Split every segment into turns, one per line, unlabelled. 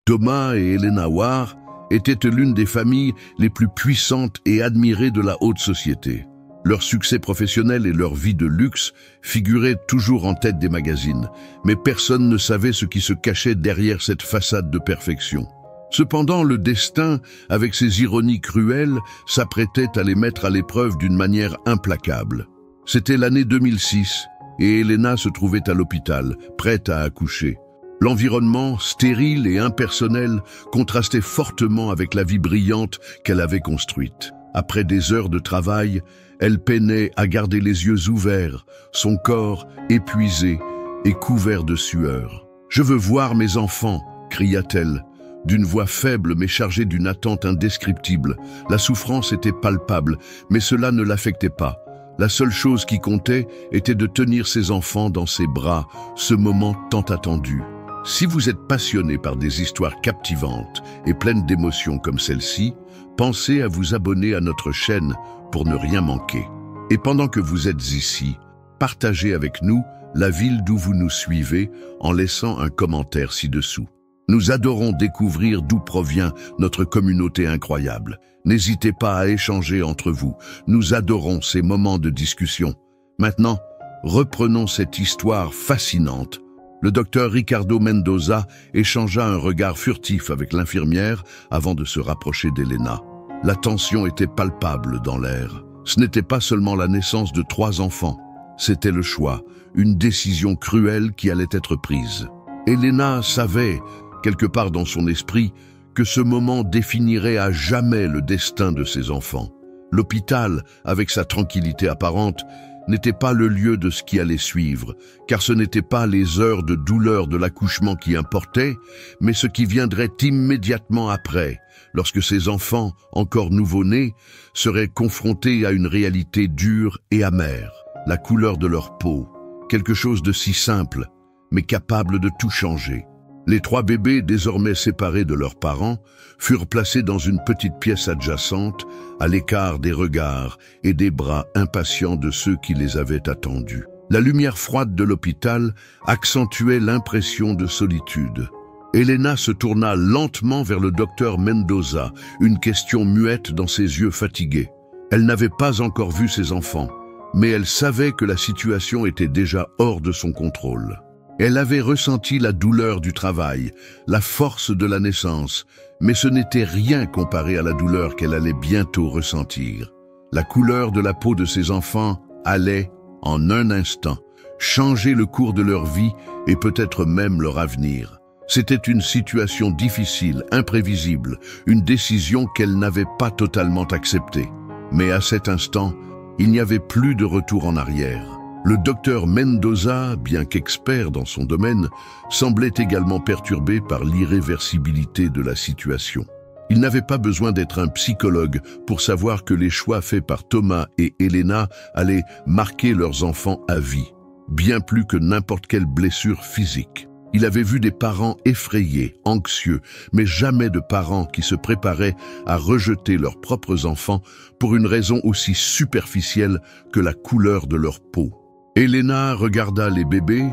Thomas et Elena Ware étaient l'une des familles les plus puissantes et admirées de la haute société. Leur succès professionnel et leur vie de luxe figuraient toujours en tête des magazines, mais personne ne savait ce qui se cachait derrière cette façade de perfection. Cependant, le destin, avec ses ironies cruelles, s'apprêtait à les mettre à l'épreuve d'une manière implacable. C'était l'année 2006, et Elena se trouvait à l'hôpital, prête à accoucher. L'environnement, stérile et impersonnel, contrastait fortement avec la vie brillante qu'elle avait construite. Après des heures de travail, elle peinait à garder les yeux ouverts, son corps épuisé et couvert de sueur. « Je veux voir mes enfants !» cria-t-elle, d'une voix faible mais chargée d'une attente indescriptible. La souffrance était palpable, mais cela ne l'affectait pas. La seule chose qui comptait était de tenir ses enfants dans ses bras, ce moment tant attendu. Si vous êtes passionné par des histoires captivantes et pleines d'émotions comme celle-ci, pensez à vous abonner à notre chaîne pour ne rien manquer. Et pendant que vous êtes ici, partagez avec nous la ville d'où vous nous suivez en laissant un commentaire ci-dessous. Nous adorons découvrir d'où provient notre communauté incroyable. N'hésitez pas à échanger entre vous. Nous adorons ces moments de discussion. Maintenant, reprenons cette histoire fascinante. Le docteur Ricardo Mendoza échangea un regard furtif avec l'infirmière avant de se rapprocher d'Elena. La tension était palpable dans l'air. Ce n'était pas seulement la naissance de 3 enfants, c'était le choix, une décision cruelle qui allait être prise. Elena savait, quelque part dans son esprit, que ce moment définirait à jamais le destin de ses enfants. L'hôpital, avec sa tranquillité apparente, n'était pas le lieu de ce qui allait suivre, car ce n'étaient pas les heures de douleur de l'accouchement qui importaient, mais ce qui viendrait immédiatement après, lorsque ces enfants, encore nouveau-nés, seraient confrontés à une réalité dure et amère, la couleur de leur peau, quelque chose de si simple, mais capable de tout changer. Les 3 bébés, désormais séparés de leurs parents, furent placés dans une petite pièce adjacente, à l'écart des regards et des bras impatients de ceux qui les avaient attendus. La lumière froide de l'hôpital accentuait l'impression de solitude. Elena se tourna lentement vers le docteur Mendoza, une question muette dans ses yeux fatigués. Elle n'avait pas encore vu ses enfants, mais elle savait que la situation était déjà hors de son contrôle. Elle avait ressenti la douleur du travail, la force de la naissance, mais ce n'était rien comparé à la douleur qu'elle allait bientôt ressentir. La couleur de la peau de ses enfants allait, en un instant, changer le cours de leur vie et peut-être même leur avenir. C'était une situation difficile, imprévisible, une décision qu'elle n'avait pas totalement acceptée. Mais à cet instant, il n'y avait plus de retour en arrière. Le docteur Mendoza, bien qu'expert dans son domaine, semblait également perturbé par l'irréversibilité de la situation. Il n'avait pas besoin d'être un psychologue pour savoir que les choix faits par Thomas et Elena allaient marquer leurs enfants à vie, bien plus que n'importe quelle blessure physique. Il avait vu des parents effrayés, anxieux, mais jamais de parents qui se préparaient à rejeter leurs propres enfants pour une raison aussi superficielle que la couleur de leur peau. Elena regarda les bébés,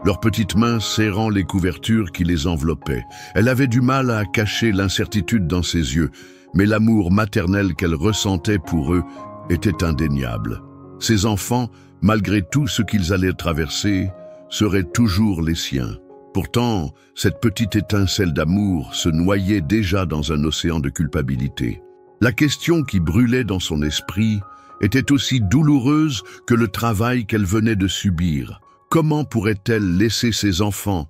leurs petites mains serrant les couvertures qui les enveloppaient. Elle avait du mal à cacher l'incertitude dans ses yeux, mais l'amour maternel qu'elle ressentait pour eux était indéniable. Ses enfants, malgré tout ce qu'ils allaient traverser, seraient toujours les siens. Pourtant, cette petite étincelle d'amour se noyait déjà dans un océan de culpabilité. La question qui brûlait dans son esprit était aussi douloureuse que le travail qu'elle venait de subir. Comment pourrait-elle laisser ses enfants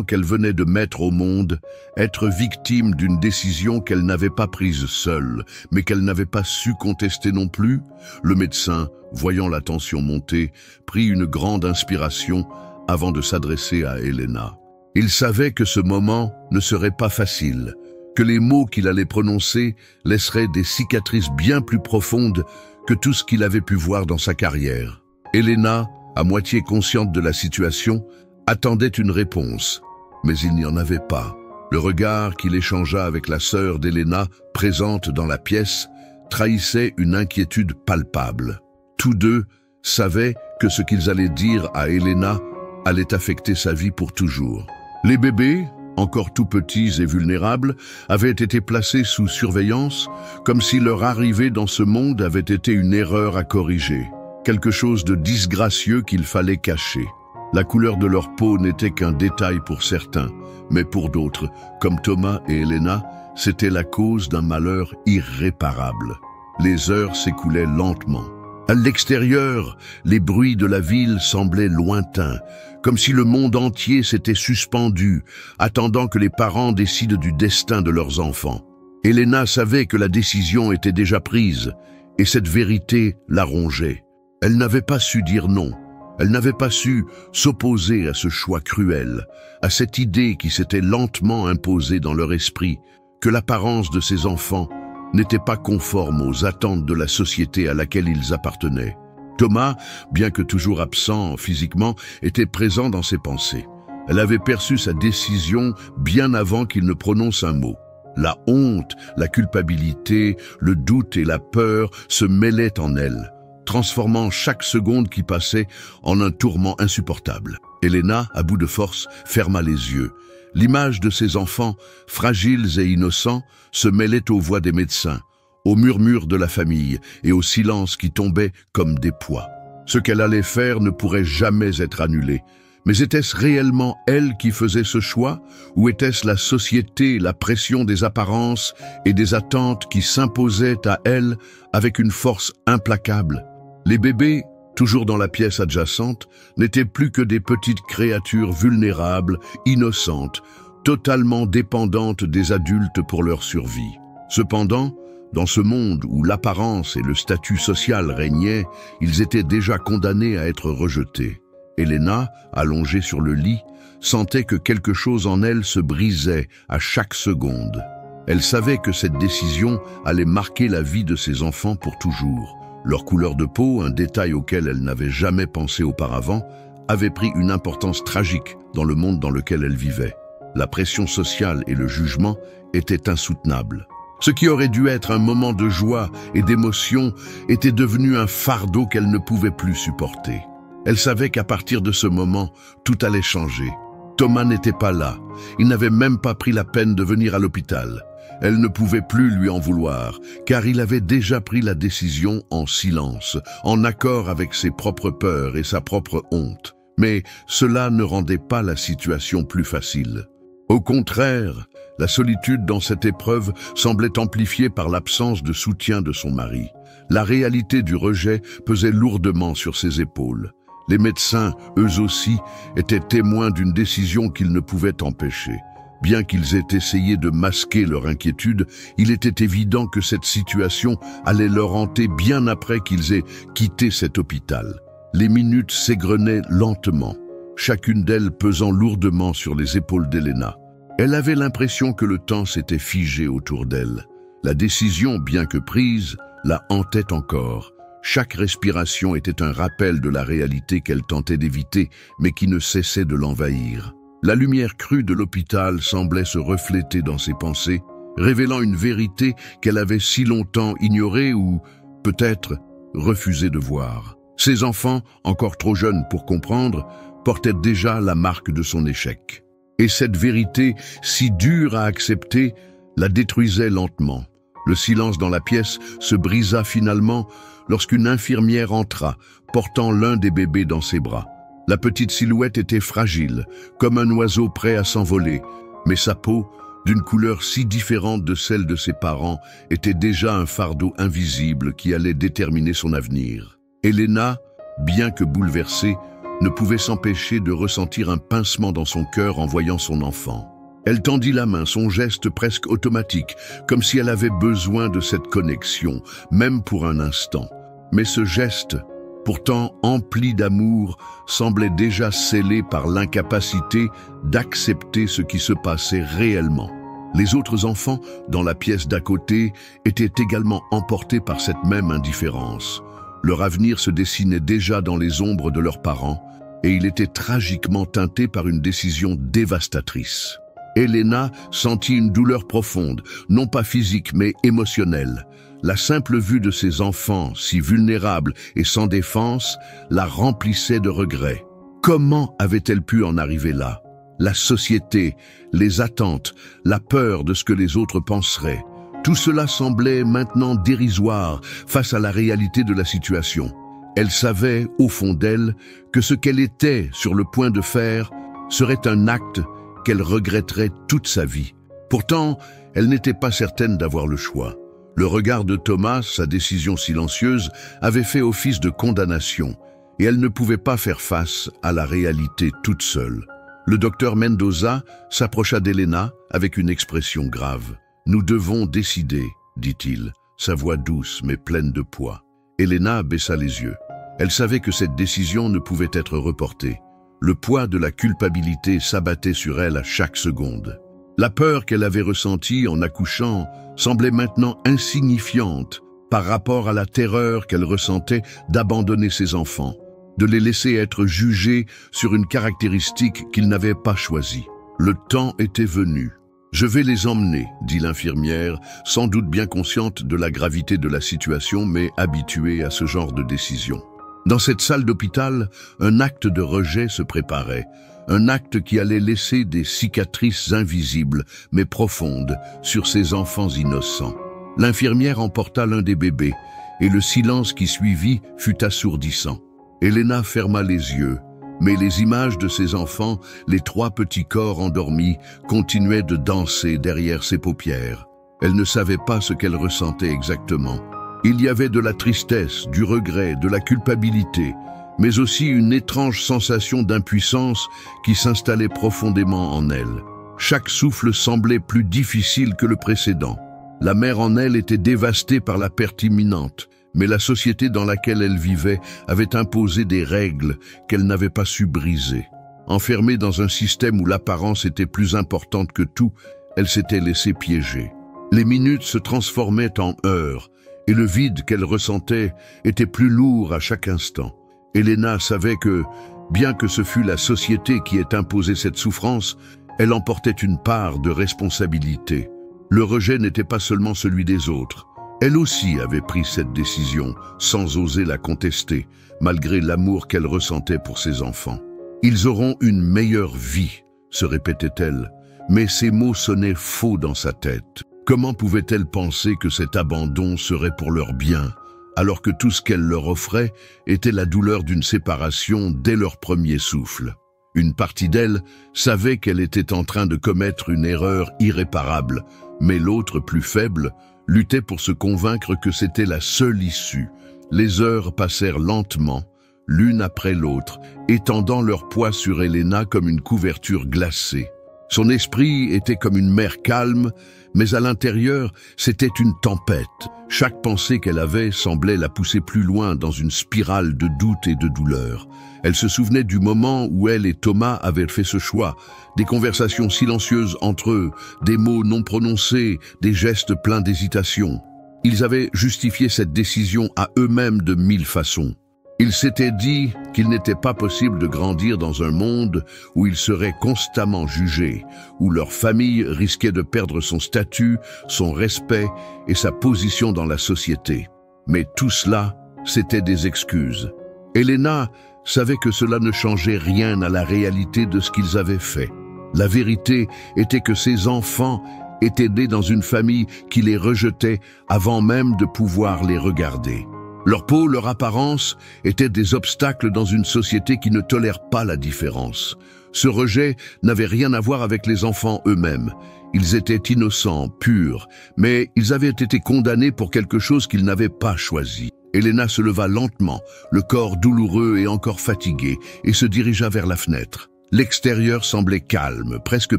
qu'elle venait de mettre au monde, être victime d'une décision qu'elle n'avait pas prise seule, mais qu'elle n'avait pas su contester non plus? Le médecin, voyant la tension monter, prit une grande inspiration avant de s'adresser à Elena. Il savait que ce moment ne serait pas facile, que les mots qu'il allait prononcer laisseraient des cicatrices bien plus profondes que tout ce qu'il avait pu voir dans sa carrière. Elena, à moitié consciente de la situation, attendait une réponse, mais il n'y en avait pas. Le regard qu'il échangea avec la sœur d'Elena, présente dans la pièce, trahissait une inquiétude palpable. Tous deux savaient que ce qu'ils allaient dire à Elena allait affecter sa vie pour toujours. Les bébés, encore tout petits et vulnérables, avaient été placés sous surveillance, comme si leur arrivée dans ce monde avait été une erreur à corriger, quelque chose de disgracieux qu'il fallait cacher. La couleur de leur peau n'était qu'un détail pour certains, mais pour d'autres, comme Thomas et Elena, c'était la cause d'un malheur irréparable. Les heures s'écoulaient lentement. À l'extérieur, les bruits de la ville semblaient lointains, comme si le monde entier s'était suspendu, attendant que les parents décident du destin de leurs enfants. Elena savait que la décision était déjà prise, et cette vérité la rongeait. Elle n'avait pas su dire non. Elle n'avait pas su s'opposer à ce choix cruel, à cette idée qui s'était lentement imposée dans leur esprit, que l'apparence de ses enfants n'était pas conforme aux attentes de la société à laquelle ils appartenaient. Thomas, bien que toujours absent physiquement, était présent dans ses pensées. Elle avait perçu sa décision bien avant qu'il ne prononce un mot. La honte, la culpabilité, le doute et la peur se mêlaient en elle, transformant chaque seconde qui passait en un tourment insupportable. Elena, à bout de force, ferma les yeux. L'image de ses enfants, fragiles et innocents, se mêlait aux voix des médecins, aux murmures de la famille et au silence qui tombait comme des poids. Ce qu'elle allait faire ne pourrait jamais être annulé. Mais était-ce réellement elle qui faisait ce choix, ou était-ce la société, la pression des apparences et des attentes qui s'imposaient à elle avec une force implacable? Les bébés, toujours dans la pièce adjacente, n'étaient plus que des petites créatures vulnérables, innocentes, totalement dépendantes des adultes pour leur survie. Cependant, dans ce monde où l'apparence et le statut social régnaient, ils étaient déjà condamnés à être rejetés. Elena, allongée sur le lit, sentait que quelque chose en elle se brisait à chaque seconde. Elle savait que cette décision allait marquer la vie de ses enfants pour toujours. Leur couleur de peau, un détail auquel elle n'avait jamais pensé auparavant, avait pris une importance tragique dans le monde dans lequel elle vivait. La pression sociale et le jugement étaient insoutenables. Ce qui aurait dû être un moment de joie et d'émotion était devenu un fardeau qu'elle ne pouvait plus supporter. Elle savait qu'à partir de ce moment, tout allait changer. Thomas n'était pas là. Il n'avait même pas pris la peine de venir à l'hôpital. Elle ne pouvait plus lui en vouloir, car il avait déjà pris la décision en silence, en accord avec ses propres peurs et sa propre honte. Mais cela ne rendait pas la situation plus facile. Au contraire, la solitude dans cette épreuve semblait amplifiée par l'absence de soutien de son mari. La réalité du rejet pesait lourdement sur ses épaules. Les médecins, eux aussi, étaient témoins d'une décision qu'ils ne pouvaient empêcher. Bien qu'ils aient essayé de masquer leur inquiétude, il était évident que cette situation allait leur hanter bien après qu'ils aient quitté cet hôpital. Les minutes s'égrenaient lentement, chacune d'elles pesant lourdement sur les épaules d'Elena. Elle avait l'impression que le temps s'était figé autour d'elle. La décision, bien que prise, la hantait encore. Chaque respiration était un rappel de la réalité qu'elle tentait d'éviter, mais qui ne cessait de l'envahir. La lumière crue de l'hôpital semblait se refléter dans ses pensées, révélant une vérité qu'elle avait si longtemps ignorée ou, peut-être, refusé de voir. Ses enfants, encore trop jeunes pour comprendre, portaient déjà la marque de son échec. Et cette vérité, si dure à accepter, la détruisait lentement. Le silence dans la pièce se brisa finalement lorsqu'une infirmière entra, portant l'un des bébés dans ses bras. La petite silhouette était fragile, comme un oiseau prêt à s'envoler, mais sa peau, d'une couleur si différente de celle de ses parents, était déjà un fardeau invisible qui allait déterminer son avenir. Elena, bien que bouleversée, ne pouvait s'empêcher de ressentir un pincement dans son cœur en voyant son enfant. Elle tendit la main, son geste presque automatique, comme si elle avait besoin de cette connexion, même pour un instant. Mais ce geste, pourtant empli d'amour, semblait déjà scellé par l'incapacité d'accepter ce qui se passait réellement. Les autres enfants, dans la pièce d'à côté, étaient également emportés par cette même indifférence. Leur avenir se dessinait déjà dans les ombres de leurs parents, et il était tragiquement teinté par une décision dévastatrice. Elena sentit une douleur profonde, non pas physique mais émotionnelle. La simple vue de ses enfants, si vulnérables et sans défense, la remplissait de regrets. Comment avait-elle pu en arriver là? la société, les attentes, la peur de ce que les autres penseraient. Tout cela semblait maintenant dérisoire face à la réalité de la situation. Elle savait, au fond d'elle, que ce qu'elle était sur le point de faire serait un acte qu'elle regretterait toute sa vie. Pourtant, elle n'était pas certaine d'avoir le choix. Le regard de Thomas, sa décision silencieuse, avait fait office de condamnation, et elle ne pouvait pas faire face à la réalité toute seule. Le docteur Mendoza s'approcha d'Elena avec une expression grave. « Nous devons décider, dit-il, sa voix douce mais pleine de poids. » Elena baissa les yeux. Elle savait que cette décision ne pouvait être reportée. Le poids de la culpabilité s'abattait sur elle à chaque seconde. La peur qu'elle avait ressentie en accouchant semblait maintenant insignifiante par rapport à la terreur qu'elle ressentait d'abandonner ses enfants, de les laisser être jugés sur une caractéristique qu'ils n'avaient pas choisie. Le temps était venu. « Je vais les emmener », dit l'infirmière, sans doute bien consciente de la gravité de la situation, mais habituée à ce genre de décision. Dans cette salle d'hôpital, un acte de rejet se préparait, un acte qui allait laisser des cicatrices invisibles, mais profondes, sur ces enfants innocents. L'infirmière emporta l'un des bébés, et le silence qui suivit fut assourdissant. Elena ferma les yeux, mais les images de ses enfants, les 3 petits corps endormis, continuaient de danser derrière ses paupières. Elle ne savait pas ce qu'elle ressentait exactement. Il y avait de la tristesse, du regret, de la culpabilité, mais aussi une étrange sensation d'impuissance qui s'installait profondément en elle. Chaque souffle semblait plus difficile que le précédent. La mère en elle était dévastée par la perte imminente, mais la société dans laquelle elle vivait avait imposé des règles qu'elle n'avait pas su briser. Enfermée dans un système où l'apparence était plus importante que tout, elle s'était laissée piéger. Les minutes se transformaient en heures, et le vide qu'elle ressentait était plus lourd à chaque instant. Elena savait que, bien que ce fût la société qui ait imposé cette souffrance, elle emportait une part de responsabilité. Le rejet n'était pas seulement celui des autres. Elle aussi avait pris cette décision, sans oser la contester, malgré l'amour qu'elle ressentait pour ses enfants. « Ils auront une meilleure vie », se répétait-elle, mais ces mots sonnaient faux dans sa tête. Comment pouvait-elle penser que cet abandon serait pour leur bien, alors que tout ce qu'elle leur offrait était la douleur d'une séparation dès leur premier souffle? Une partie d'elle savait qu'elle était en train de commettre une erreur irréparable, mais l'autre, plus faible, luttait pour se convaincre que c'était la seule issue. Les heures passèrent lentement, l'une après l'autre, étendant leur poids sur Elena comme une couverture glacée. Son esprit était comme une mer calme, mais à l'intérieur, c'était une tempête. Chaque pensée qu'elle avait semblait la pousser plus loin dans une spirale de doute et de douleur. Elle se souvenait du moment où elle et Thomas avaient fait ce choix, des conversations silencieuses entre eux, des mots non prononcés, des gestes pleins d'hésitation. Ils avaient justifié cette décision à eux-mêmes de 1000 façons. Ils s'étaient dit qu'il n'était pas possible de grandir dans un monde où ils seraient constamment jugés, où leur famille risquait de perdre son statut, son respect et sa position dans la société. Mais tout cela, c'était des excuses. Elena savait que cela ne changeait rien à la réalité de ce qu'ils avaient fait. La vérité était que ces enfants étaient nés dans une famille qui les rejetait avant même de pouvoir les regarder. Leur peau, leur apparence étaient des obstacles dans une société qui ne tolère pas la différence. Ce rejet n'avait rien à voir avec les enfants eux-mêmes. Ils étaient innocents, purs, mais ils avaient été condamnés pour quelque chose qu'ils n'avaient pas choisi. Elena se leva lentement, le corps douloureux et encore fatigué, et se dirigea vers la fenêtre. L'extérieur semblait calme, presque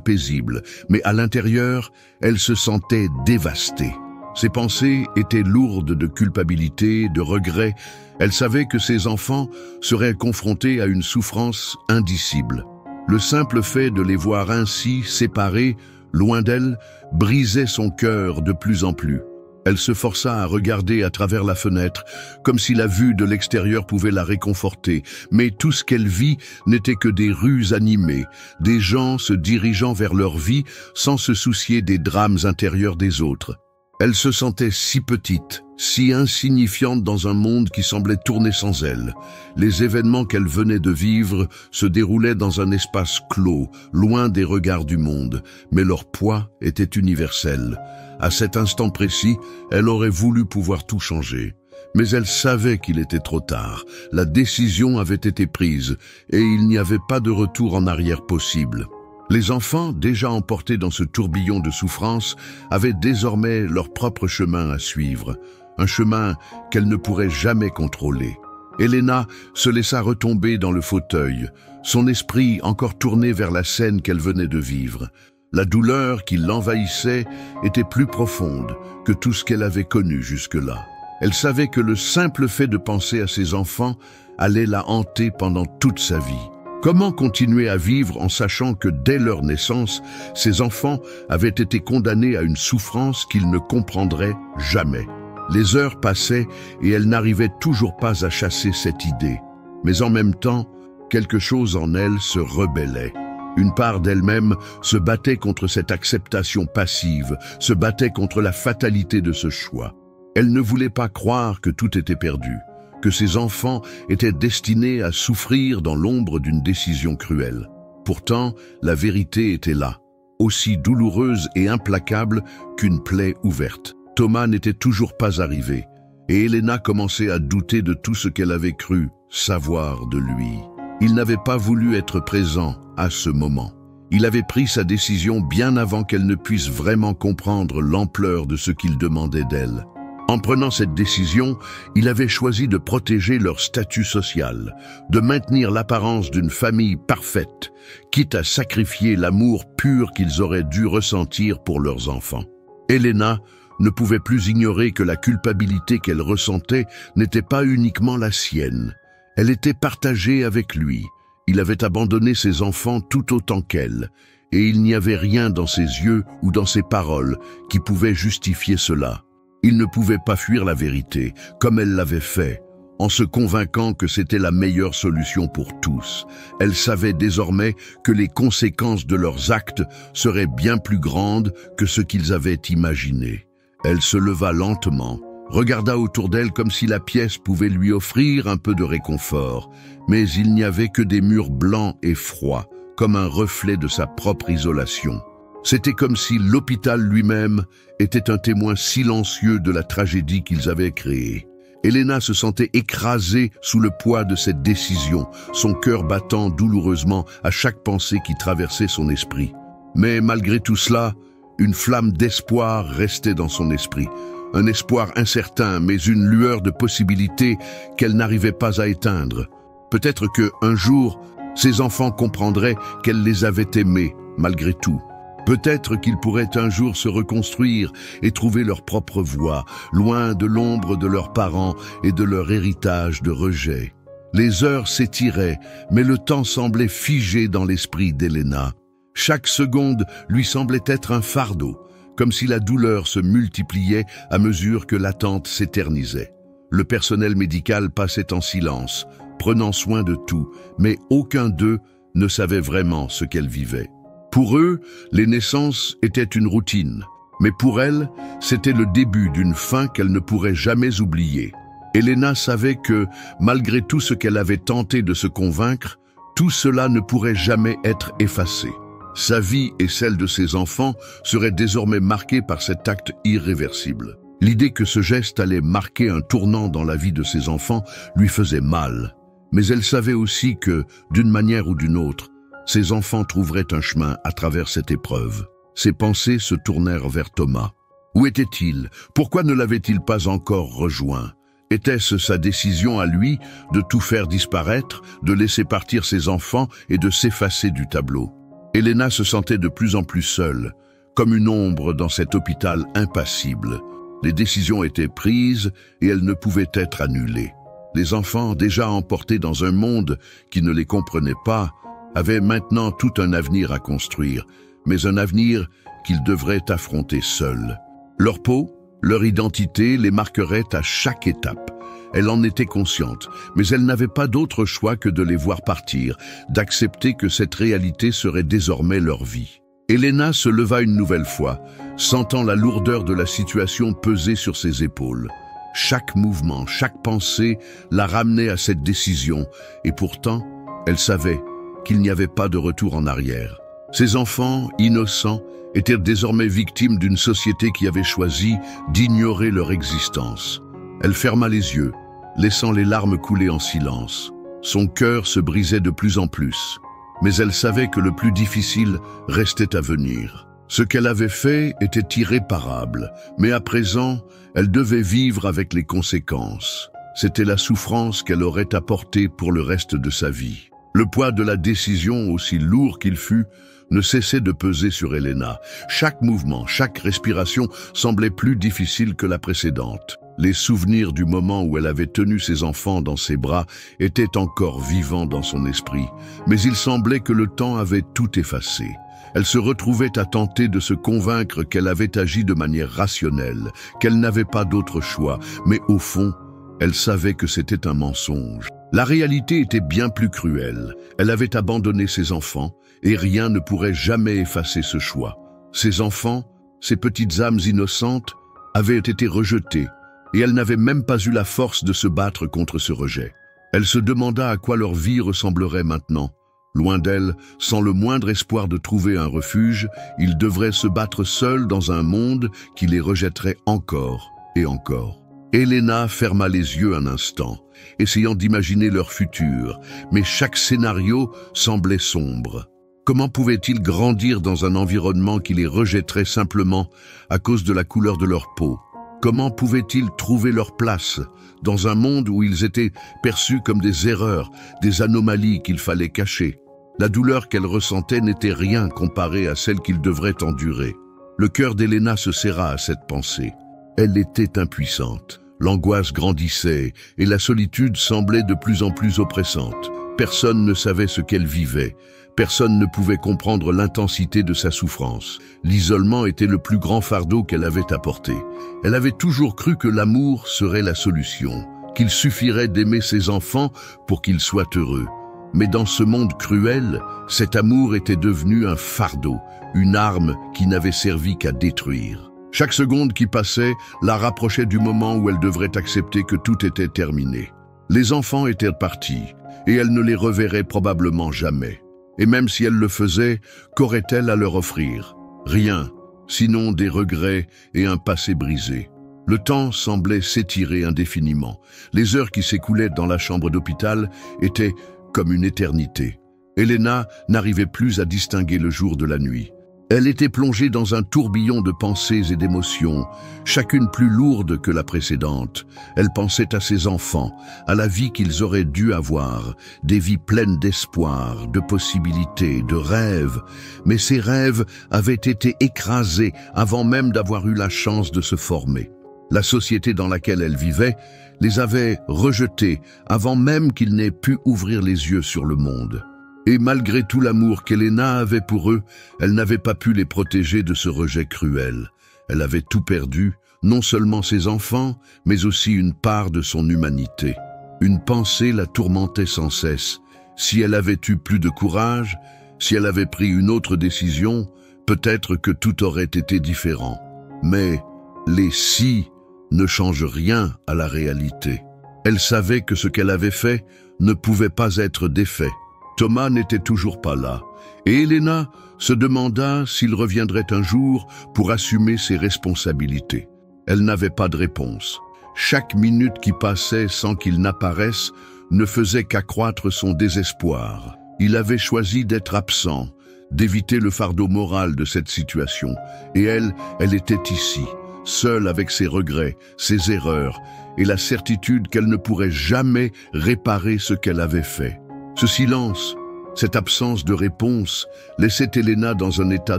paisible, mais à l'intérieur, elle se sentait dévastée. Ses pensées étaient lourdes de culpabilité, de regret. Elle savait que ses enfants seraient confrontés à une souffrance indicible. Le simple fait de les voir ainsi, séparés, loin d'elle, brisait son cœur de plus en plus. Elle se força à regarder à travers la fenêtre, comme si la vue de l'extérieur pouvait la réconforter. Mais tout ce qu'elle vit n'était que des rues animées, des gens se dirigeant vers leur vie sans se soucier des drames intérieurs des autres. Elle se sentait si petite, si insignifiante dans un monde qui semblait tourner sans elle. Les événements qu'elle venait de vivre se déroulaient dans un espace clos, loin des regards du monde, mais leur poids était universel. À cet instant précis, elle aurait voulu pouvoir tout changer. Mais elle savait qu'il était trop tard. La décision avait été prise et il n'y avait pas de retour en arrière possible. Les enfants, déjà emportés dans ce tourbillon de souffrance, avaient désormais leur propre chemin à suivre, un chemin qu'elle ne pourrait jamais contrôler. Elena se laissa retomber dans le fauteuil, son esprit encore tourné vers la scène qu'elle venait de vivre. La douleur qui l'envahissait était plus profonde que tout ce qu'elle avait connu jusque-là. Elle savait que le simple fait de penser à ses enfants allait la hanter pendant toute sa vie. Comment continuer à vivre en sachant que dès leur naissance, ces enfants avaient été condamnés à une souffrance qu'ils ne comprendraient jamais? Les heures passaient et elle n'arrivait toujours pas à chasser cette idée. Mais en même temps, quelque chose en elle se rebellait. Une part d'elle-même se battait contre cette acceptation passive, se battait contre la fatalité de ce choix. Elle ne voulait pas croire que tout était perdu, que ses enfants étaient destinés à souffrir dans l'ombre d'une décision cruelle. Pourtant, la vérité était là, aussi douloureuse et implacable qu'une plaie ouverte. Thomas n'était toujours pas arrivé, et Elena commençait à douter de tout ce qu'elle avait cru savoir de lui. Il n'avait pas voulu être présent à ce moment. Il avait pris sa décision bien avant qu'elle ne puisse vraiment comprendre l'ampleur de ce qu'il demandait d'elle. En prenant cette décision, il avait choisi de protéger leur statut social, de maintenir l'apparence d'une famille parfaite, quitte à sacrifier l'amour pur qu'ils auraient dû ressentir pour leurs enfants. Elena ne pouvait plus ignorer que la culpabilité qu'elle ressentait n'était pas uniquement la sienne. Elle était partagée avec lui. Il avait abandonné ses enfants tout autant qu'elle, et il n'y avait rien dans ses yeux ou dans ses paroles qui pouvait justifier cela. Il ne pouvait pas fuir la vérité, comme elle l'avait fait, en se convainquant que c'était la meilleure solution pour tous. Elle savait désormais que les conséquences de leurs actes seraient bien plus grandes que ce qu'ils avaient imaginé. Elle se leva lentement, regarda autour d'elle comme si la pièce pouvait lui offrir un peu de réconfort, mais il n'y avait que des murs blancs et froids, comme un reflet de sa propre isolation. C'était comme si l'hôpital lui-même était un témoin silencieux de la tragédie qu'ils avaient créée. Elena se sentait écrasée sous le poids de cette décision, son cœur battant douloureusement à chaque pensée qui traversait son esprit. Mais malgré tout cela, une flamme d'espoir restait dans son esprit. Un espoir incertain, mais une lueur de possibilités qu'elle n'arrivait pas à éteindre. Peut-être qu'un jour, ses enfants comprendraient qu'elle les avait aimés, malgré tout. Peut-être qu'ils pourraient un jour se reconstruire et trouver leur propre voie, loin de l'ombre de leurs parents et de leur héritage de rejet. Les heures s'étiraient, mais le temps semblait figé dans l'esprit d'Elena. Chaque seconde lui semblait être un fardeau, comme si la douleur se multipliait à mesure que l'attente s'éternisait. Le personnel médical passait en silence, prenant soin de tout, mais aucun d'eux ne savait vraiment ce qu'elle vivait. Pour eux, les naissances étaient une routine, mais pour elle, c'était le début d'une fin qu'elle ne pourrait jamais oublier. Elena savait que, malgré tout ce qu'elle avait tenté de se convaincre, tout cela ne pourrait jamais être effacé. Sa vie et celle de ses enfants seraient désormais marquées par cet acte irréversible. L'idée que ce geste allait marquer un tournant dans la vie de ses enfants lui faisait mal. Mais elle savait aussi que, d'une manière ou d'une autre, ses enfants trouveraient un chemin à travers cette épreuve. Ses pensées se tournèrent vers Thomas. Où était-il? Pourquoi ne l'avait-il pas encore rejoint? Était-ce sa décision à lui de tout faire disparaître, de laisser partir ses enfants et de s'effacer du tableau? Elena se sentait de plus en plus seule, comme une ombre dans cet hôpital impassible. Les décisions étaient prises et elles ne pouvaient être annulées. Les enfants, déjà emportés dans un monde qui ne les comprenait pas, avaient maintenant tout un avenir à construire, mais un avenir qu'ils devraient affronter seuls. Leur peau, leur identité les marquerait à chaque étape. Elle en était consciente, mais elle n'avait pas d'autre choix que de les voir partir, d'accepter que cette réalité serait désormais leur vie. Elena se leva une nouvelle fois, sentant la lourdeur de la situation peser sur ses épaules. Chaque mouvement, chaque pensée la ramenait à cette décision, et pourtant, elle savait qu'il n'y avait pas de retour en arrière. Ses enfants, innocents, étaient désormais victimes d'une société qui avait choisi d'ignorer leur existence. Elle ferma les yeux, laissant les larmes couler en silence. Son cœur se brisait de plus en plus, mais elle savait que le plus difficile restait à venir. Ce qu'elle avait fait était irréparable, mais à présent, elle devait vivre avec les conséquences. C'était la souffrance qu'elle aurait apportée pour le reste de sa vie. Le poids de la décision, aussi lourd qu'il fût, ne cessait de peser sur Elena. Chaque mouvement, chaque respiration semblait plus difficile que la précédente. Les souvenirs du moment où elle avait tenu ses enfants dans ses bras étaient encore vivants dans son esprit, mais il semblait que le temps avait tout effacé. Elle se retrouvait à tenter de se convaincre qu'elle avait agi de manière rationnelle, qu'elle n'avait pas d'autre choix, mais au fond, elle savait que c'était un mensonge. La réalité était bien plus cruelle. Elle avait abandonné ses enfants, et rien ne pourrait jamais effacer ce choix. Ses enfants, ces petites âmes innocentes, avaient été rejetés, et elle n'avait même pas eu la force de se battre contre ce rejet. Elle se demanda à quoi leur vie ressemblerait maintenant. Loin d'elle, sans le moindre espoir de trouver un refuge, ils devraient se battre seuls dans un monde qui les rejetterait encore et encore. Elena ferma les yeux un instant, essayant d'imaginer leur futur, mais chaque scénario semblait sombre. Comment pouvaient-ils grandir dans un environnement qui les rejetterait simplement à cause de la couleur de leur peau? Comment pouvaient-ils trouver leur place dans un monde où ils étaient perçus comme des erreurs, des anomalies qu'il fallait cacher? La douleur qu'elle ressentait n'était rien comparée à celle qu'ils devraient endurer. Le cœur d'Elena se serra à cette pensée. Elle était impuissante. L'angoisse grandissait et la solitude semblait de plus en plus oppressante. Personne ne savait ce qu'elle vivait. Personne ne pouvait comprendre l'intensité de sa souffrance. L'isolement était le plus grand fardeau qu'elle avait à porter. Elle avait toujours cru que l'amour serait la solution, qu'il suffirait d'aimer ses enfants pour qu'ils soient heureux. Mais dans ce monde cruel, cet amour était devenu un fardeau, une arme qui n'avait servi qu'à détruire. Chaque seconde qui passait la rapprochait du moment où elle devrait accepter que tout était terminé. Les enfants étaient partis, et elle ne les reverrait probablement jamais. Et même si elle le faisait, qu'aurait-elle à leur offrir? Rien, sinon des regrets et un passé brisé. Le temps semblait s'étirer indéfiniment. Les heures qui s'écoulaient dans la chambre d'hôpital étaient comme une éternité. Elena n'arrivait plus à distinguer le jour de la nuit. Elle était plongée dans un tourbillon de pensées et d'émotions, chacune plus lourde que la précédente. Elle pensait à ses enfants, à la vie qu'ils auraient dû avoir, des vies pleines d'espoir, de possibilités, de rêves. Mais ces rêves avaient été écrasés avant même d'avoir eu la chance de se former. La société dans laquelle elle vivait les avait rejetés avant même qu'ils n'aient pu ouvrir les yeux sur le monde. Et malgré tout l'amour qu'Elena avait pour eux, elle n'avait pas pu les protéger de ce rejet cruel. Elle avait tout perdu, non seulement ses enfants, mais aussi une part de son humanité. Une pensée la tourmentait sans cesse. Si elle avait eu plus de courage, si elle avait pris une autre décision, peut-être que tout aurait été différent. Mais les « si » ne changent rien à la réalité. Elle savait que ce qu'elle avait fait ne pouvait pas être défait. Thomas n'était toujours pas là, et Elena se demanda s'il reviendrait un jour pour assumer ses responsabilités. Elle n'avait pas de réponse. Chaque minute qui passait sans qu'il n'apparaisse ne faisait qu'accroître son désespoir. Il avait choisi d'être absent, d'éviter le fardeau moral de cette situation, et elle était ici, seule avec ses regrets, ses erreurs, et la certitude qu'elle ne pourrait jamais réparer ce qu'elle avait fait. Ce silence, cette absence de réponse, laissait Elena dans un état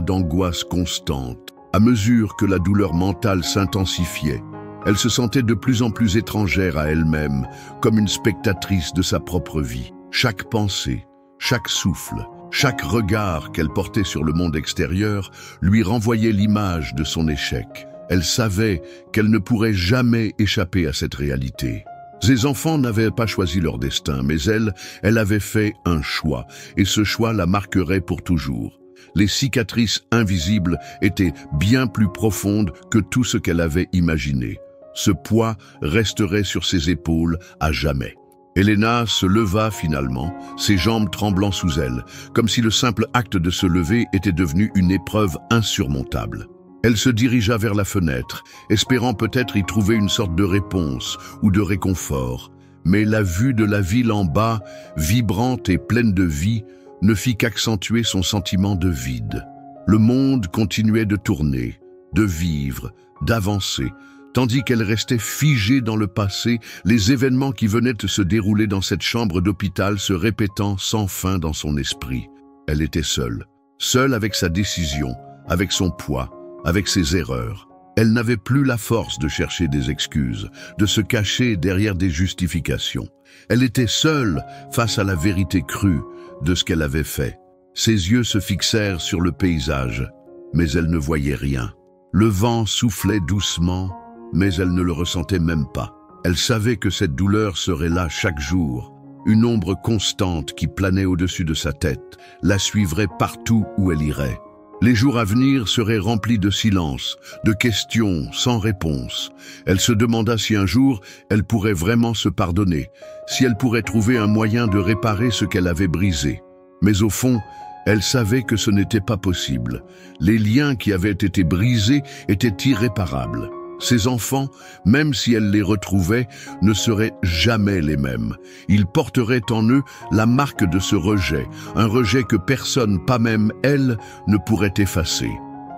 d'angoisse constante. À mesure que la douleur mentale s'intensifiait, elle se sentait de plus en plus étrangère à elle-même, comme une spectatrice de sa propre vie. Chaque pensée, chaque souffle, chaque regard qu'elle portait sur le monde extérieur lui renvoyait l'image de son échec. Elle savait qu'elle ne pourrait jamais échapper à cette réalité. Ses enfants n'avaient pas choisi leur destin, mais elle avait fait un choix, et ce choix la marquerait pour toujours. Les cicatrices invisibles étaient bien plus profondes que tout ce qu'elle avait imaginé. Ce poids resterait sur ses épaules à jamais. Elena se leva finalement, ses jambes tremblant sous elle, comme si le simple acte de se lever était devenu une épreuve insurmontable. Elle se dirigea vers la fenêtre, espérant peut-être y trouver une sorte de réponse ou de réconfort. Mais la vue de la ville en bas, vibrante et pleine de vie, ne fit qu'accentuer son sentiment de vide. Le monde continuait de tourner, de vivre, d'avancer, tandis qu'elle restait figée dans le passé, les événements qui venaient de se dérouler dans cette chambre d'hôpital se répétant sans fin dans son esprit. Elle était seule, seule avec sa décision, avec son poids, avec ses erreurs. Elle n'avait plus la force de chercher des excuses, de se cacher derrière des justifications. Elle était seule face à la vérité crue de ce qu'elle avait fait. Ses yeux se fixèrent sur le paysage, mais elle ne voyait rien. Le vent soufflait doucement, mais elle ne le ressentait même pas. Elle savait que cette douleur serait là chaque jour. Une ombre constante qui planait au-dessus de sa tête la suivrait partout où elle irait. Les jours à venir seraient remplis de silence, de questions sans réponse. Elle se demanda si un jour elle pourrait vraiment se pardonner, si elle pourrait trouver un moyen de réparer ce qu'elle avait brisé. Mais au fond, elle savait que ce n'était pas possible. Les liens qui avaient été brisés étaient irréparables. Ses enfants, même si elle les retrouvait, ne seraient jamais les mêmes. Ils porteraient en eux la marque de ce rejet, un rejet que personne, pas même elle, ne pourrait effacer.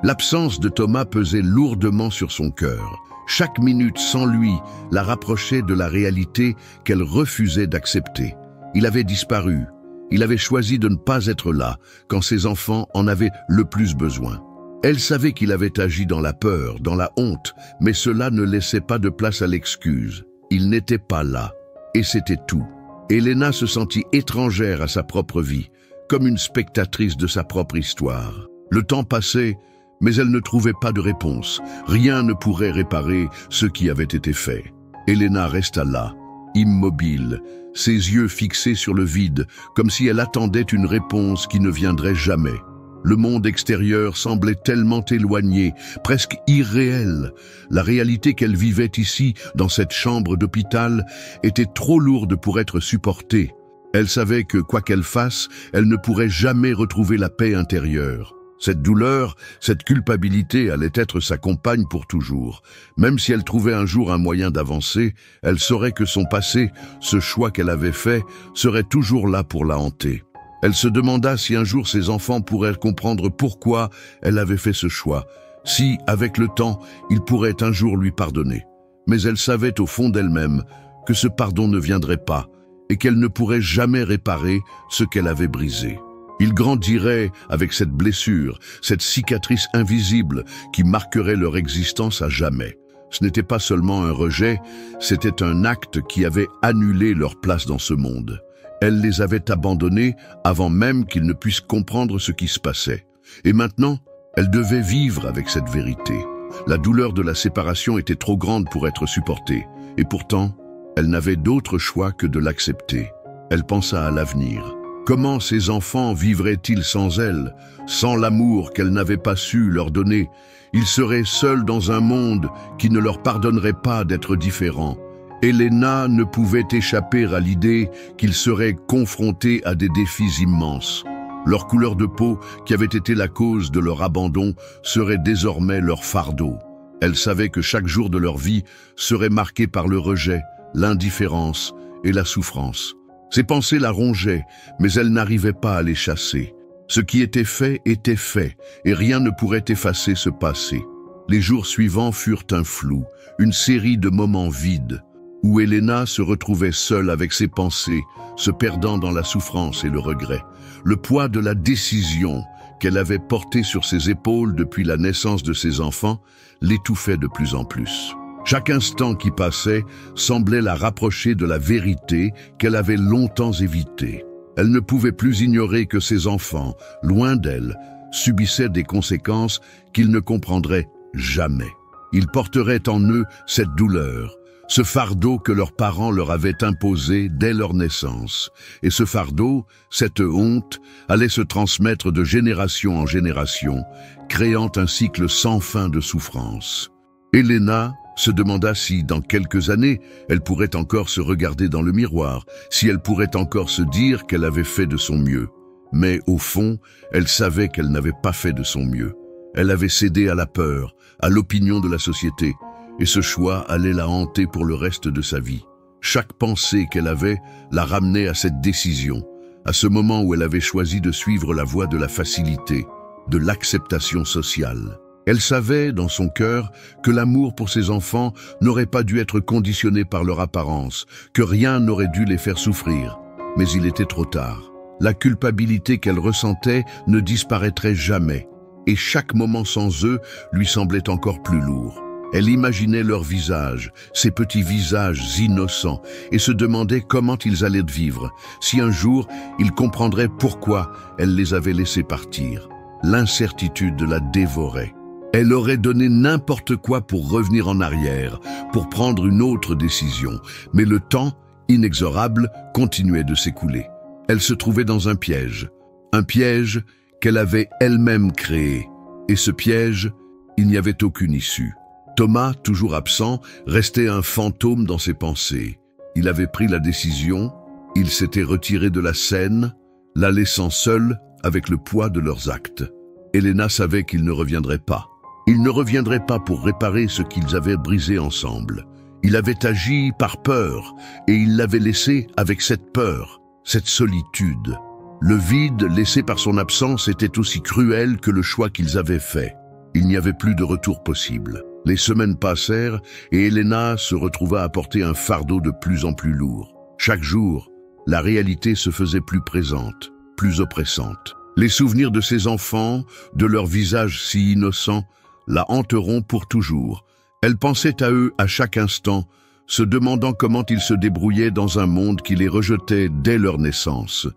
L'absence de Thomas pesait lourdement sur son cœur. Chaque minute sans lui la rapprochait de la réalité qu'elle refusait d'accepter. Il avait disparu. Il avait choisi de ne pas être là quand ses enfants en avaient le plus besoin. Elle savait qu'il avait agi dans la peur, dans la honte, mais cela ne laissait pas de place à l'excuse. Il n'était pas là, et c'était tout. Elena se sentit étrangère à sa propre vie, comme une spectatrice de sa propre histoire. Le temps passait, mais elle ne trouvait pas de réponse. Rien ne pourrait réparer ce qui avait été fait. Elena resta là, immobile, ses yeux fixés sur le vide, comme si elle attendait une réponse qui ne viendrait jamais. Le monde extérieur semblait tellement éloigné, presque irréel. La réalité qu'elle vivait ici, dans cette chambre d'hôpital, était trop lourde pour être supportée. Elle savait que, quoi qu'elle fasse, elle ne pourrait jamais retrouver la paix intérieure. Cette douleur, cette culpabilité allait être sa compagne pour toujours. Même si elle trouvait un jour un moyen d'avancer, elle saurait que son passé, ce choix qu'elle avait fait, serait toujours là pour la hanter. Elle se demanda si un jour ses enfants pourraient comprendre pourquoi elle avait fait ce choix, si, avec le temps, ils pourraient un jour lui pardonner. Mais elle savait au fond d'elle-même que ce pardon ne viendrait pas et qu'elle ne pourrait jamais réparer ce qu'elle avait brisé. Ils grandiraient avec cette blessure, cette cicatrice invisible qui marquerait leur existence à jamais. Ce n'était pas seulement un rejet, c'était un acte qui avait annulé leur place dans ce monde. Elle les avait abandonnés avant même qu'ils ne puissent comprendre ce qui se passait. Et maintenant, elle devait vivre avec cette vérité. La douleur de la séparation était trop grande pour être supportée. Et pourtant, elle n'avait d'autre choix que de l'accepter. Elle pensa à l'avenir. Comment ses enfants vivraient-ils sans elle, sans l'amour qu'elle n'avait pas su leur donner? Ils seraient seuls dans un monde qui ne leur pardonnerait pas d'être différents. Elena ne pouvait échapper à l'idée qu'ils seraient confrontés à des défis immenses. Leur couleur de peau, qui avait été la cause de leur abandon, serait désormais leur fardeau. Elle savait que chaque jour de leur vie serait marqué par le rejet, l'indifférence et la souffrance. Ses pensées la rongeaient, mais elle n'arrivait pas à les chasser. Ce qui était fait, et rien ne pourrait effacer ce passé. Les jours suivants furent un flou, une série de moments vides, où Elena se retrouvait seule avec ses pensées, se perdant dans la souffrance et le regret. Le poids de la décision qu'elle avait portée sur ses épaules depuis la naissance de ses enfants l'étouffait de plus en plus. Chaque instant qui passait semblait la rapprocher de la vérité qu'elle avait longtemps évitée. Elle ne pouvait plus ignorer que ses enfants, loin d'elle, subissaient des conséquences qu'ils ne comprendraient jamais. Ils porteraient en eux cette douleur, ce fardeau que leurs parents leur avaient imposé dès leur naissance. Et ce fardeau, cette honte, allait se transmettre de génération en génération, créant un cycle sans fin de souffrance. Elena se demanda si, dans quelques années, elle pourrait encore se regarder dans le miroir, si elle pourrait encore se dire qu'elle avait fait de son mieux. Mais, au fond, elle savait qu'elle n'avait pas fait de son mieux. Elle avait cédé à la peur, à l'opinion de la société, et ce choix allait la hanter pour le reste de sa vie. Chaque pensée qu'elle avait la ramenait à cette décision, à ce moment où elle avait choisi de suivre la voie de la facilité, de l'acceptation sociale. Elle savait, dans son cœur, que l'amour pour ses enfants n'aurait pas dû être conditionné par leur apparence, que rien n'aurait dû les faire souffrir. Mais il était trop tard. La culpabilité qu'elle ressentait ne disparaîtrait jamais, et chaque moment sans eux lui semblait encore plus lourd. Elle imaginait leurs visages, ces petits visages innocents, et se demandait comment ils allaient vivre, si un jour ils comprendraient pourquoi elle les avait laissés partir. L'incertitude la dévorait. Elle aurait donné n'importe quoi pour revenir en arrière, pour prendre une autre décision, mais le temps, inexorable, continuait de s'écouler. Elle se trouvait dans un piège qu'elle avait elle-même créé, et ce piège, il n'y avait aucune issue. Thomas, toujours absent, restait un fantôme dans ses pensées. Il avait pris la décision, il s'était retiré de la scène, la laissant seule avec le poids de leurs actes. Elena savait qu'il ne reviendrait pas. Il ne reviendrait pas pour réparer ce qu'ils avaient brisé ensemble. Il avait agi par peur, et il l'avait laissé avec cette peur, cette solitude. Le vide laissé par son absence était aussi cruel que le choix qu'ils avaient fait. Il n'y avait plus de retour possible. Les semaines passèrent et Elena se retrouva à porter un fardeau de plus en plus lourd. Chaque jour, la réalité se faisait plus présente, plus oppressante. Les souvenirs de ses enfants, de leurs visages si innocents, la hanteront pour toujours. Elle pensait à eux à chaque instant, se demandant comment ils se débrouillaient dans un monde qui les rejetait dès leur naissance.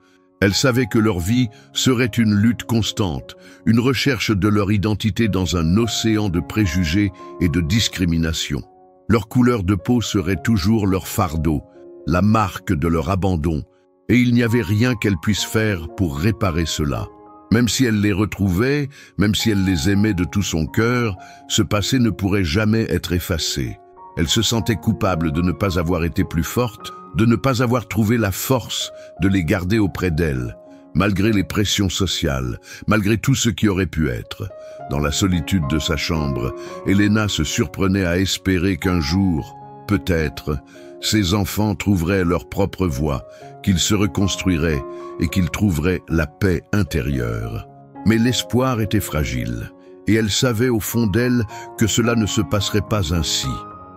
Elle savait que leur vie serait une lutte constante, une recherche de leur identité dans un océan de préjugés et de discrimination. Leur couleur de peau serait toujours leur fardeau, la marque de leur abandon, et il n'y avait rien qu'elle puisse faire pour réparer cela. Même si elle les retrouvait, même si elle les aimait de tout son cœur, ce passé ne pourrait jamais être effacé. Elle se sentait coupable de ne pas avoir été plus forte, de ne pas avoir trouvé la force de les garder auprès d'elle, malgré les pressions sociales, malgré tout ce qui aurait pu être. Dans la solitude de sa chambre, Elena se surprenait à espérer qu'un jour, peut-être, ses enfants trouveraient leur propre voie, qu'ils se reconstruiraient et qu'ils trouveraient la paix intérieure. Mais l'espoir était fragile, et elle savait au fond d'elle que cela ne se passerait pas ainsi.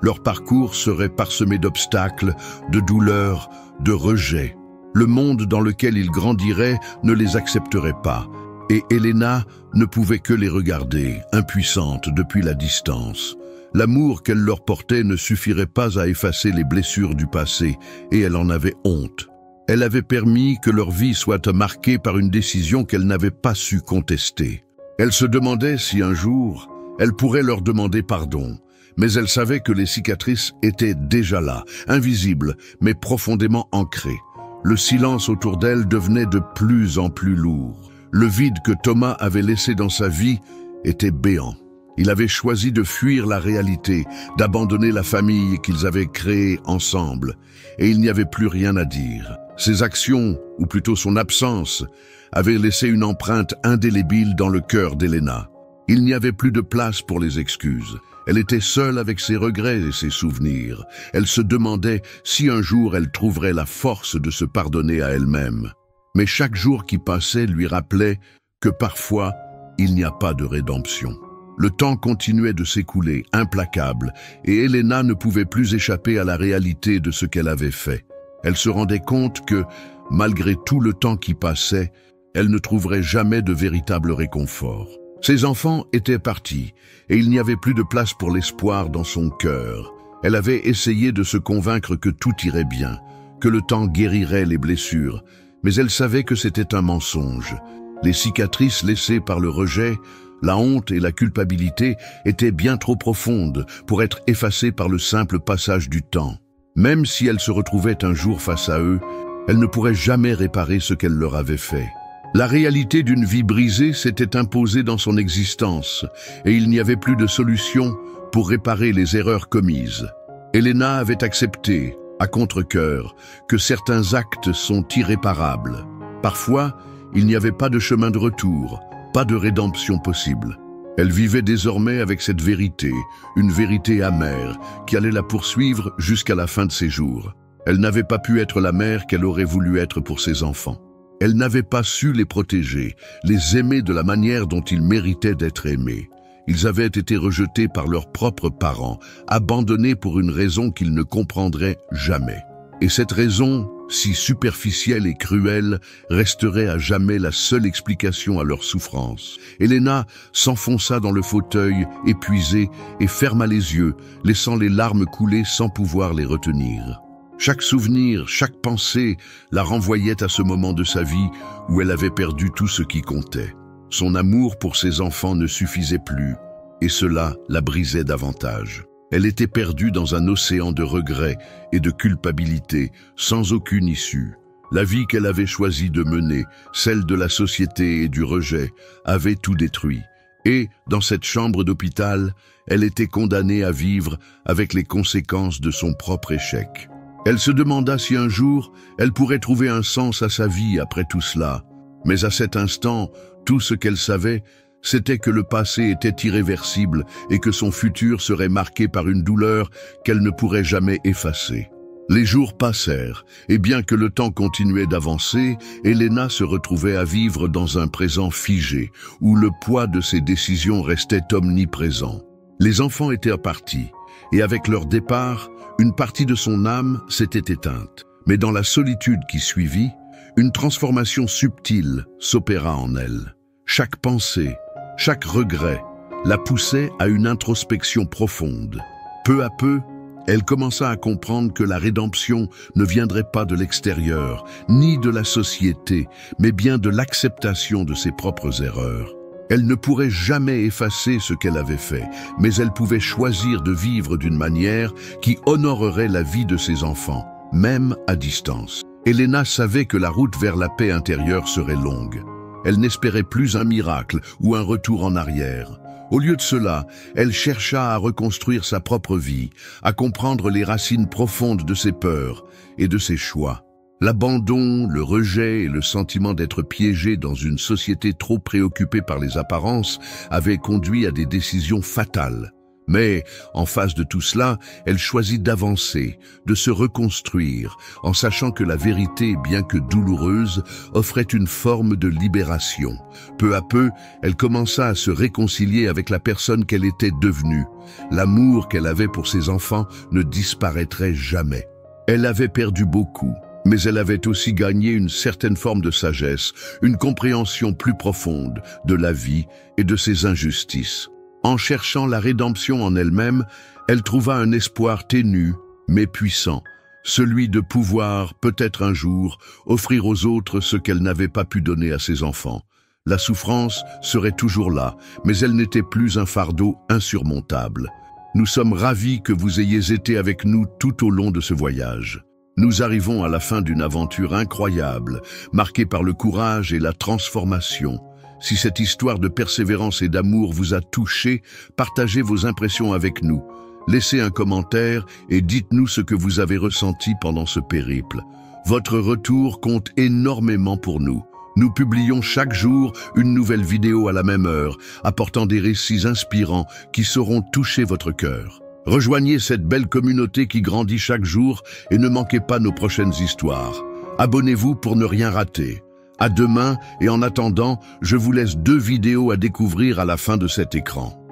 Leur parcours serait parsemé d'obstacles, de douleurs, de rejets. Le monde dans lequel ils grandiraient ne les accepterait pas, et Elena ne pouvait que les regarder, impuissante depuis la distance. L'amour qu'elle leur portait ne suffirait pas à effacer les blessures du passé, et elle en avait honte. Elle avait permis que leur vie soit marquée par une décision qu'elle n'avait pas su contester. Elle se demandait si un jour, elle pourrait leur demander pardon, mais elle savait que les cicatrices étaient déjà là, invisibles, mais profondément ancrées. Le silence autour d'elle devenait de plus en plus lourd. Le vide que Thomas avait laissé dans sa vie était béant. Il avait choisi de fuir la réalité, d'abandonner la famille qu'ils avaient créée ensemble, et il n'y avait plus rien à dire. Ses actions, ou plutôt son absence, avaient laissé une empreinte indélébile dans le cœur d'Elena. Il n'y avait plus de place pour les excuses. Elle était seule avec ses regrets et ses souvenirs. Elle se demandait si un jour elle trouverait la force de se pardonner à elle-même. Mais chaque jour qui passait lui rappelait que parfois, il n'y a pas de rédemption. Le temps continuait de s'écouler, implacable, et Elena ne pouvait plus échapper à la réalité de ce qu'elle avait fait. Elle se rendait compte que, malgré tout le temps qui passait, elle ne trouverait jamais de véritable réconfort. Ses enfants étaient partis, et il n'y avait plus de place pour l'espoir dans son cœur. Elle avait essayé de se convaincre que tout irait bien, que le temps guérirait les blessures, mais elle savait que c'était un mensonge. Les cicatrices laissées par le rejet La honte et la culpabilité étaient bien trop profondes pour être effacées par le simple passage du temps. Même si elle se retrouvait un jour face à eux, elle ne pourrait jamais réparer ce qu'elle leur avait fait. La réalité d'une vie brisée s'était imposée dans son existence et il n'y avait plus de solution pour réparer les erreurs commises. Elena avait accepté, à contre-cœur, que certains actes sont irréparables. Parfois, il n'y avait pas de chemin de retour, pas de rédemption possible. Elle vivait désormais avec cette vérité, une vérité amère, qui allait la poursuivre jusqu'à la fin de ses jours. Elle n'avait pas pu être la mère qu'elle aurait voulu être pour ses enfants. Elle n'avait pas su les protéger, les aimer de la manière dont ils méritaient d'être aimés. Ils avaient été rejetés par leurs propres parents, abandonnés pour une raison qu'ils ne comprendraient jamais. Et cette raison, si superficielle et cruelle, resterait à jamais la seule explication à leur souffrance. Elena s'enfonça dans le fauteuil, épuisée, et ferma les yeux, laissant les larmes couler sans pouvoir les retenir. Chaque souvenir, chaque pensée la renvoyait à ce moment de sa vie où elle avait perdu tout ce qui comptait. Son amour pour ses enfants ne suffisait plus, et cela la brisait davantage. Elle était perdue dans un océan de regrets et de culpabilité, sans aucune issue. La vie qu'elle avait choisi de mener, celle de la société et du rejet, avait tout détruit. Et, dans cette chambre d'hôpital, elle était condamnée à vivre avec les conséquences de son propre échec. Elle se demanda si un jour, elle pourrait trouver un sens à sa vie après tout cela. Mais à cet instant, tout ce qu'elle savait, c'était que le passé était irréversible et que son futur serait marqué par une douleur qu'elle ne pourrait jamais effacer. Les jours passèrent, et bien que le temps continuait d'avancer, Elena se retrouvait à vivre dans un présent figé, où le poids de ses décisions restait omniprésent. Les enfants étaient partis, et avec leur départ, une partie de son âme s'était éteinte. Mais dans la solitude qui suivit, une transformation subtile s'opéra en elle. Chaque pensée, chaque regret, la poussait à une introspection profonde. Peu à peu, elle commença à comprendre que la rédemption ne viendrait pas de l'extérieur, ni de la société, mais bien de l'acceptation de ses propres erreurs. Elle ne pourrait jamais effacer ce qu'elle avait fait, mais elle pouvait choisir de vivre d'une manière qui honorerait la vie de ses enfants, même à distance. Elena savait que la route vers la paix intérieure serait longue. Elle n'espérait plus un miracle ou un retour en arrière. Au lieu de cela, elle chercha à reconstruire sa propre vie, à comprendre les racines profondes de ses peurs et de ses choix. L'abandon, le rejet et le sentiment d'être piégée dans une société trop préoccupée par les apparences avaient conduit à des décisions fatales. Mais, en face de tout cela, elle choisit d'avancer, de se reconstruire, en sachant que la vérité, bien que douloureuse, offrait une forme de libération. Peu à peu, elle commença à se réconcilier avec la personne qu'elle était devenue. L'amour qu'elle avait pour ses enfants ne disparaîtrait jamais. Elle avait perdu beaucoup. Mais elle avait aussi gagné une certaine forme de sagesse, une compréhension plus profonde de la vie et de ses injustices. En cherchant la rédemption en elle-même, elle trouva un espoir ténu, mais puissant, celui de pouvoir, peut-être un jour, offrir aux autres ce qu'elle n'avait pas pu donner à ses enfants. La souffrance serait toujours là, mais elle n'était plus un fardeau insurmontable. Nous sommes ravis que vous ayez été avec nous tout au long de ce voyage. Nous arrivons à la fin d'une aventure incroyable, marquée par le courage et la transformation. Si cette histoire de persévérance et d'amour vous a touché, partagez vos impressions avec nous. Laissez un commentaire et dites-nous ce que vous avez ressenti pendant ce périple. Votre retour compte énormément pour nous. Nous publions chaque jour une nouvelle vidéo à la même heure, apportant des récits inspirants qui sauront toucher votre cœur. Rejoignez cette belle communauté qui grandit chaque jour et ne manquez pas nos prochaines histoires. Abonnez-vous pour ne rien rater. À demain et en attendant, je vous laisse 2 vidéos à découvrir à la fin de cet écran.